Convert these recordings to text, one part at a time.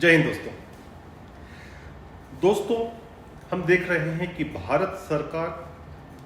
जय हिंद दोस्तों, हम देख रहे हैं कि भारत सरकार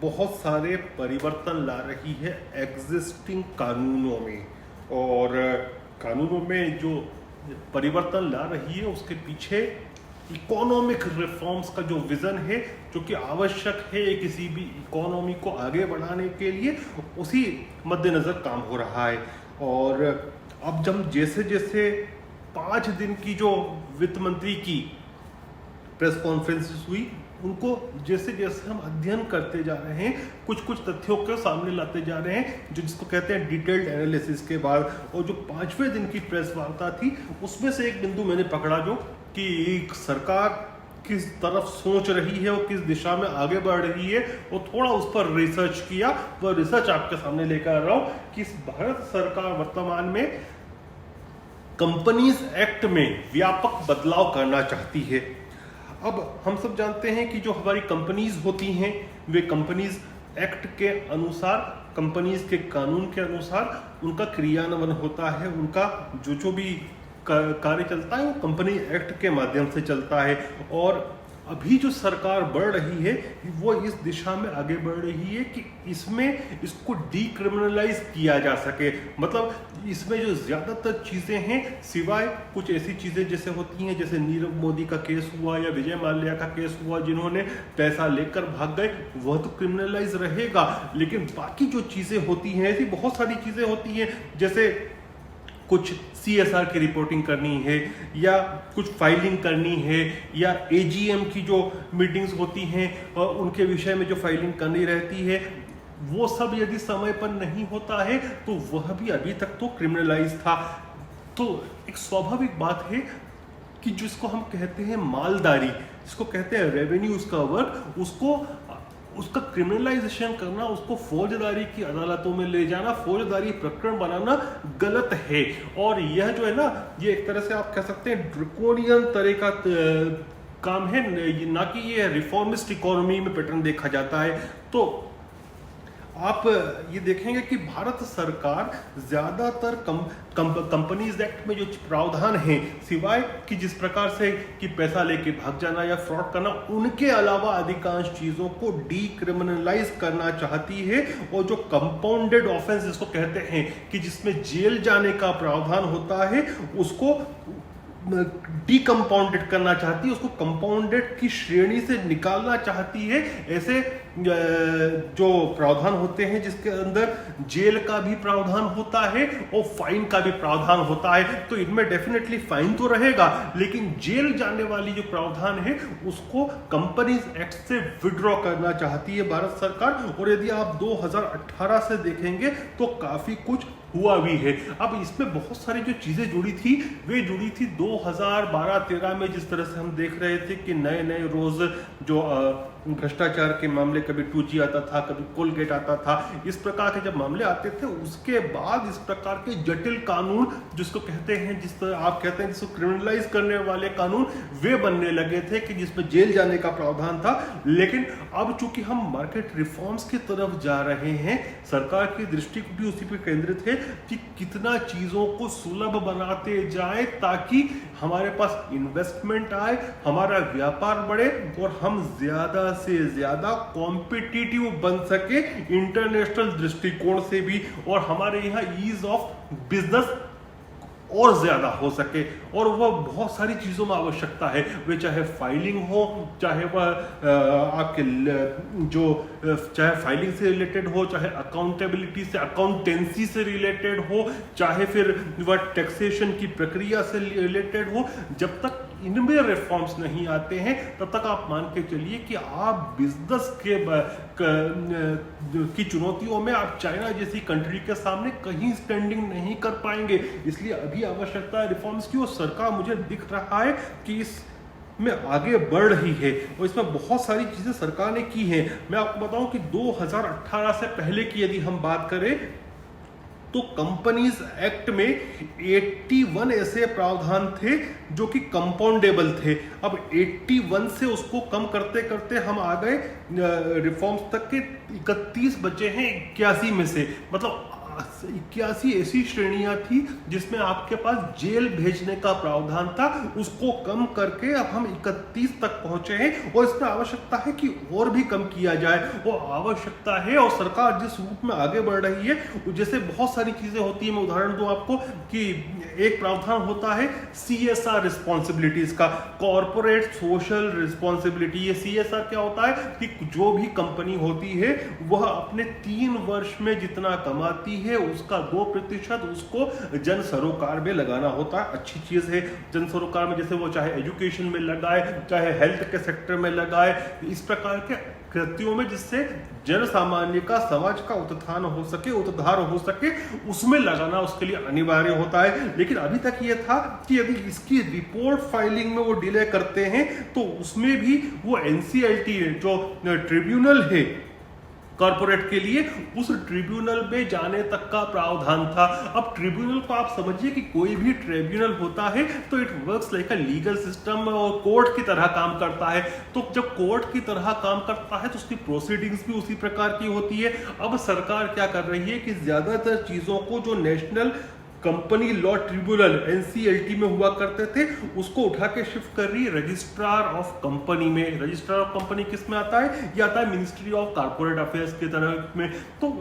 बहुत सारे परिवर्तन ला रही है एग्जिस्टिंग कानूनों में। और कानूनों में जो परिवर्तन ला रही है उसके पीछे इकोनॉमिक रिफॉर्म्स का जो विजन है, जो कि आवश्यक है किसी भी इकोनॉमी को आगे बढ़ाने के लिए, उसी मद्देनज़र काम हो रहा है। और अब जब जैसे जैसे 5 दिन की जो वित्त मंत्री की प्रेस कॉन्फ्रेंस हुई, उनको जैसे जैसे हम अध्ययन करते जा रहे हैं, कुछ कुछ तथ्यों को सामने लाते जा रहे हैं, जो जिसको कहते हैं डिटेल्ड एनालिसिस के बाद। और जो 5वें दिन की प्रेस वार्ता थी, उसमें से एक बिंदु मैंने पकड़ा जो कि सरकार किस तरफ सोच रही है और किस दिशा में आगे बढ़ रही है, वो थोड़ा उस पर रिसर्च किया। वह रिसर्च आपके सामने लेकर आ रहा हूँ कि भारत सरकार वर्तमान में कंपनीज एक्ट में व्यापक बदलाव करना चाहती है। अब हम सब जानते हैं कि जो हमारी कंपनीज होती हैं, वे कंपनीज एक्ट के अनुसार, कंपनीज के कानून के अनुसार उनका क्रियान्वयन होता है। उनका जो भी कार्य चलता है वो कंपनी एक्ट के माध्यम से चलता है। और अभी जो सरकार बढ़ रही है वो इस दिशा में आगे बढ़ रही है कि इसमें इसको डीक्रिमिनलाइज किया जा सके। मतलब इसमें जो ज़्यादातर चीज़ें हैं, सिवाय कुछ ऐसी चीज़ें जैसे होती हैं, जैसे नीरव मोदी का केस हुआ या विजय माल्या का केस हुआ, जिन्होंने पैसा लेकर भाग गए, वह तो क्रिमिनलाइज रहेगा। लेकिन बाकी जो चीज़ें होती हैं, ऐसी बहुत सारी चीज़ें होती हैं, जैसे कुछ CSR की रिपोर्टिंग करनी है, या कुछ फाइलिंग करनी है, या AGM की जो मीटिंग्स होती हैं उनके विषय में जो फाइलिंग करनी रहती है, वो सब यदि समय पर नहीं होता है तो वह भी अभी तक तो क्रिमिनलाइज था। तो एक स्वाभाविक बात है कि जिसको हम कहते हैं मालदारी, जिसको कहते हैं रेवेन्यू का वर्क, उसका क्रिमिनलाइजेशन करना, उसको फौजदारी की अदालतों में ले जाना, फौजदारी प्रकरण बनाना गलत है। और यह जो है ना, ये एक तरह से आप कह सकते हैं ड्रैकोनियन तरह का काम है, ना कि ये रिफॉर्मिस्ट इकोनॉमी में पैटर्न देखा जाता है। तो आप ये देखेंगे कि भारत सरकार ज़्यादातर कंपनीज एक्ट में जो प्रावधान हैं, सिवाय कि जिस प्रकार से कि पैसा लेके भाग जाना या फ्रॉड करना, उनके अलावा अधिकांश चीज़ों को डीक्रिमिनलाइज करना चाहती है। और जो कंपाउंडेड ऑफेंस जिसको कहते हैं कि जिसमें जेल जाने का प्रावधान होता है, उसको डीकम्पाउंडेड करना चाहती है, उसको कंपाउंडेड की श्रेणी से निकालना चाहती है। ऐसे जो प्रावधान होते हैं जिसके अंदर जेल का भी प्रावधान होता है और फाइन का भी प्रावधान होता है, तो इनमें डेफिनेटली फाइन तो रहेगा, लेकिन जेल जाने वाली जो प्रावधान है उसको कंपनीज एक्ट से विड्रॉ करना चाहती है भारत सरकार। और यदि आप 2018 से देखेंगे तो काफी कुछ हुआ भी है। अब इसमें बहुत सारी जो चीजें जुड़ी थी, वे जुड़ी थी 2012-13 में, जिस तरह से हम देख रहे थे कि नए नए रोज जो भ्रष्टाचार के मामले, कभी 2G आता था, कभी कोलगेट आता था, इस प्रकार के जब मामले आते थे, उसके बाद इस प्रकार के जटिल कानून जिसको कहते हैं, जिस तरह आप कहते हैं जिसको क्रिमिनलाइज करने वाले कानून, वे बनने लगे थे कि जिसमें जेल जाने का प्रावधान था। लेकिन अब चूंकि हम मार्केट रिफॉर्म्स की तरफ जा रहे हैं, सरकार की दृष्टि भी उसी पर केंद्रित है कि कितना चीजों को सुलभ बनाते जाए ताकि हमारे पास इन्वेस्टमेंट आए, हमारा व्यापार बढ़े और हम ज्यादा से ज्यादा कॉम्पिटिटिव बन सके इंटरनेशनल दृष्टिकोण से भी, और हमारे यहाँ ईज ऑफ बिजनेस और ज्यादा हो सके। और वह बहुत सारी चीजों में आवश्यकता है, वे चाहे फाइलिंग हो, चाहे वह आपके चाहे फाइलिंग से रिलेटेड हो, चाहे अकाउंटेबिलिटी से, अकाउंटेंसी से रिलेटेड हो, चाहे फिर वह टैक्सेशन की प्रक्रिया से रिलेटेड हो। जब तक इनमें रिफॉर्म्स नहीं आते हैं, तब तक आप मान के चलिए कि आप बिजनेस की चुनौतियों में आप चाइना जैसी कंट्री के सामने कहीं स्टैंडिंग नहीं कर पाएंगे। इसलिए अभी आवश्यकता है रिफॉर्म्स की, और सरकार मुझे दिख रहा है कि इस में आगे बढ़ रही है और इसमें बहुत सारी चीजें सरकार ने की हैं। मैं आपको बताऊं कि 2018 से पहले की यदि हम बात करें तो कंपनीज एक्ट में 81 ऐसे प्रावधान थे जो कि कंपाउंडेबल थे। अब 81 से उसको कम करते करते हम आ गए रिफॉर्म्स तक के 31 बचे हैं 81 में से। मतलब 81 ऐसी श्रेणियां थी जिसमें आपके पास जेल भेजने का प्रावधान था, उसको कम करके अब हम 31 तक पहुंचे हैं और इसमें आवश्यकता है कि और भी कम किया जाए। वो आवश्यकता है और सरकार जिस रूप में आगे बढ़ रही है, जैसे बहुत सारी चीजें होती है। मैं उदाहरण दूं आपको कि एक प्रावधान होता है CSR रिस्पॉन्सिबिलिटीज का, कॉर्पोरेट सोशल रिस्पॉन्सिबिलिटी। ये CSR क्या होता है कि जो भी कंपनी होती है वह अपने 3 वर्ष में जितना कमाती है उसका 2% उसको जन सरोकार में लगाना होता है। अच्छी चीज है, जन सरोकार में जैसे वो चाहे एजुकेशन में लगाए, चाहे हेल्थ के सेक्टर में लगाए, इस प्रकार के कृत्यों में जिससे जन सामान्य का, समाज का उत्थान हो सके, उद्धार हो सके, उसमें लगाना उसके लिए अनिवार्य होता है। लेकिन अभी तक ये था कि यदि इसकी रिपोर्ट फाइलिंग में वो डिले करते हैं तो उसमें भी वो NCLT जो ट्रिब्यूनल है कॉर्पोरेट के लिए, उस ट्रिब्यूनल में जाने तक का प्रावधान था। अब ट्रिब्यूनल को आप समझिए कि कोई भी ट्रिब्यूनल होता है तो it works like a legal system और कोर्ट की तरह काम करता है। तो जब कोर्ट की तरह काम करता है तो उसकी प्रोसीडिंग्स भी उसी प्रकार की होती है। अब सरकार क्या कर रही है कि ज्यादातर चीजों को जो national company law tribunal NCLT में हुआ करते थे उसको उठा के शिफ्ट कर रही है रजिस्ट्रार ऑफ कंपनी में। रजिस्ट्रार ऑफ कंपनी किस में आता है? ये आता है मिनिस्ट्री ऑफ कॉर्पोरेट अफेयर्स की तरह में। तो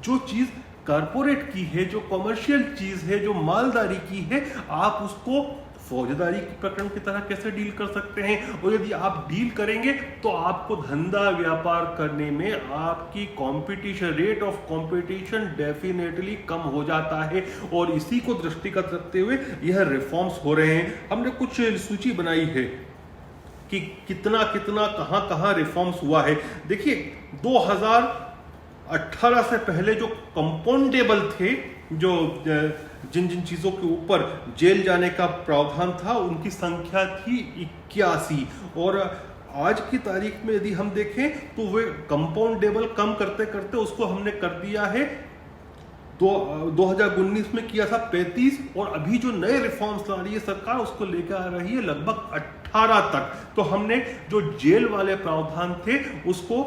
जो चीज कॉर्पोरेट की है, जो कमर्शियल चीज है, जो मालदारी की है, आप उसको फौजदारी के प्रकरण की तरह कैसे डील कर सकते हैं? और यदि आप डील करेंगे तो आपको धंधा व्यापार करने में आपकी competition, rate of competition definitely come हो जाता है। और इसी को दृष्टिगत रखते हुए यह रिफॉर्म्स हो रहे हैं। हमने कुछ सूची बनाई है कि कितना कितना कहां रिफॉर्म्स हुआ है। देखिए 2018 से पहले जो कंपाउंडेबल थे, जो जिन जिन चीजों के ऊपर जेल जाने का प्रावधान था, उनकी संख्या थी 81। और आज की तारीख में यदि हम देखें तो वे कंपाउंडेबल कम करते करते उसको हमने कर दिया है 2019 में किया था 35, और अभी जो नए रिफॉर्म्स ला रही है सरकार उसको लेकर आ रही है लगभग 18 तक। तो हमने जो जेल वाले प्रावधान थे उसको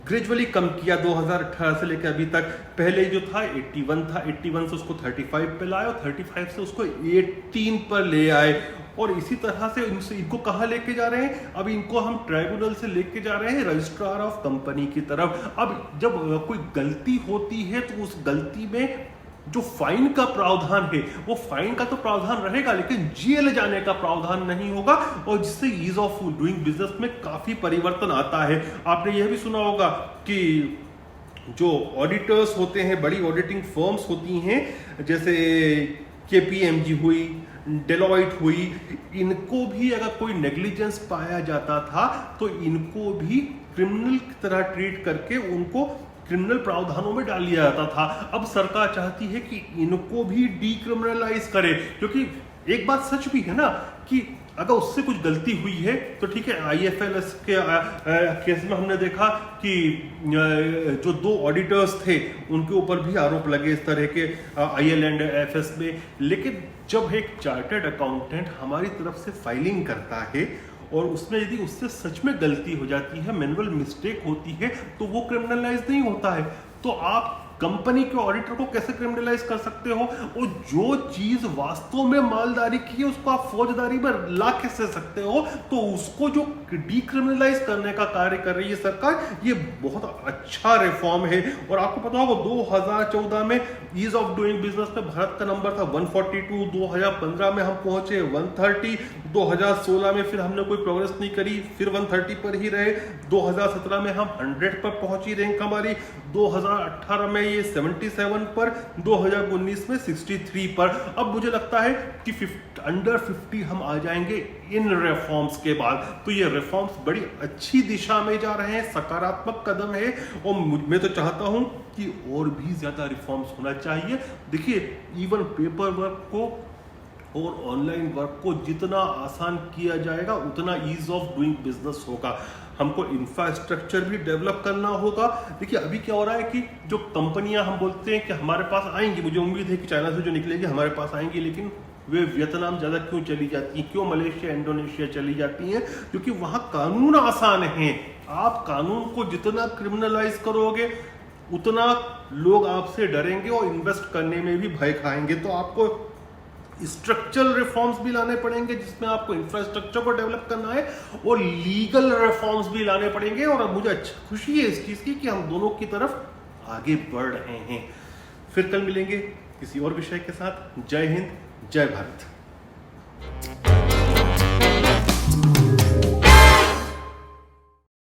ग्रेजुअली कम किया 2018 से लेकर अभी तक। पहले जो था 81 था, 81 से उसको 35 पे लाए और 35 से उसको 18 पर ले आए। और इसी तरह से इनको कहाँ लेके जा रहे हैं? अब इनको हम ट्राइब्यूनल से लेके जा रहे हैं रजिस्ट्रार ऑफ कंपनी की तरफ। अब जब कोई गलती होती है तो उस गलती में जो फाइन का प्रावधान है, वो फाइन का तो प्रावधान रहेगा लेकिन जेल जाने का प्रावधान नहीं होगा, और जिससे ईज ऑफ डूइंग बिजनेस में काफी परिवर्तन आता है। आपने यह भी सुना होगा कि जो ऑडिटर्स होते हैं, बड़ी ऑडिटिंग फर्म्स होती हैं, जैसे KPMG हुई, डेलॉइट हुई, इनको भी अगर कोई नेग्लिजेंस पाया जाता था तो इनको भी क्रिमिनल की तरह ट्रीट करके उनको क्रिमिनल प्रावधानों में डाल दिया जाता था। अब सरकार चाहती है कि इनको भी डीक्रिमिनलाइज करे, क्योंकि एक बात सच भी है ना कि अगर उससे कुछ गलती हुई है तो ठीक है। IFLS के केस में हमने देखा कि जो 2 ऑडिटर्स थे उनके ऊपर भी आरोप लगे इस तरह के IL एंड FS में। लेकिन जब एक चार्टर्ड अकाउंटेंट हमारी तरफ से फाइलिंग करता है और उसमें यदि उससे सच में गलती हो जाती है, मैनुअल मिस्टेक होती है, तो वो क्रिमिनलाइज नहीं होता है। तो आप कंपनी के ऑडिटर को कैसे क्रिमिनलाइज कर सकते हो? और जो चीज वास्तव में मालदारी की है उसको आप फौजदारी में ला कैसे सकते हो? तो उसको जो डीक्रिमिनलाइज करने का कार्य कर रही है सरकार, ये बहुत अच्छा रिफॉर्म है। और आपको पता होगा 2014 में ईज ऑफ डूइंग बिजनेस में भारत का नंबर था 142, 2015 में हम पहुंचे 130, 2016 में फिर हमने कोई प्रोग्रेस नहीं करी, फिर 130 पर ही रहे, 2017 में हम 100 पर पहुंची रैंक हमारी, 2018 में ये 77 पर, 2019 में 63 पर। अब मुझे लगता है कि अंडर 50 हम आ जाएंगे इन रिफॉर्म्स के बाद। तो ये रिफॉर्म्स बड़ी अच्छी दिशा में जा रहे हैं, सकारात्मक कदम है, और मैं तो चाहता हूं कि और भी ज्यादा रिफॉर्म्स होना चाहिए। देखिए इवन पेपर वर्क को और ऑनलाइन वर्क को जितना आसान किया जाएगा उतना ईज ऑफ डूइंग बिजनेस होगा। हमको इंफ्रास्ट्रक्चर भी डेवलप करना होगा। देखिए अभी क्या हो रहा है कि जो कंपनियां हम बोलते हैं कि हमारे पास आएंगी, मुझे उम्मीद है कि चाइना से जो निकलेगी हमारे पास आएंगी, लेकिन वे वियतनाम ज्यादा क्यों चली जाती हैं, क्यों मलेशिया, इंडोनेशिया चली जाती हैं? क्योंकि वहां कानून आसान है। आप कानून को जितना क्रिमिनलाइज करोगे उतना लोग आपसे डरेंगे और इन्वेस्ट करने में भी भय खाएंगे। तो आपको स्ट्रक्चरल रिफॉर्म्स भी लाने पड़ेंगे, जिसमें आपको इंफ्रास्ट्रक्चर को डेवलप करना है, और लीगल रिफॉर्म्स भी लाने पड़ेंगे। और अब मुझे खुशी है इस चीज की कि हम दोनों की तरफ आगे बढ़ रहे हैं। फिर कल मिलेंगे किसी और विषय के साथ। जय हिंद, जय भारत।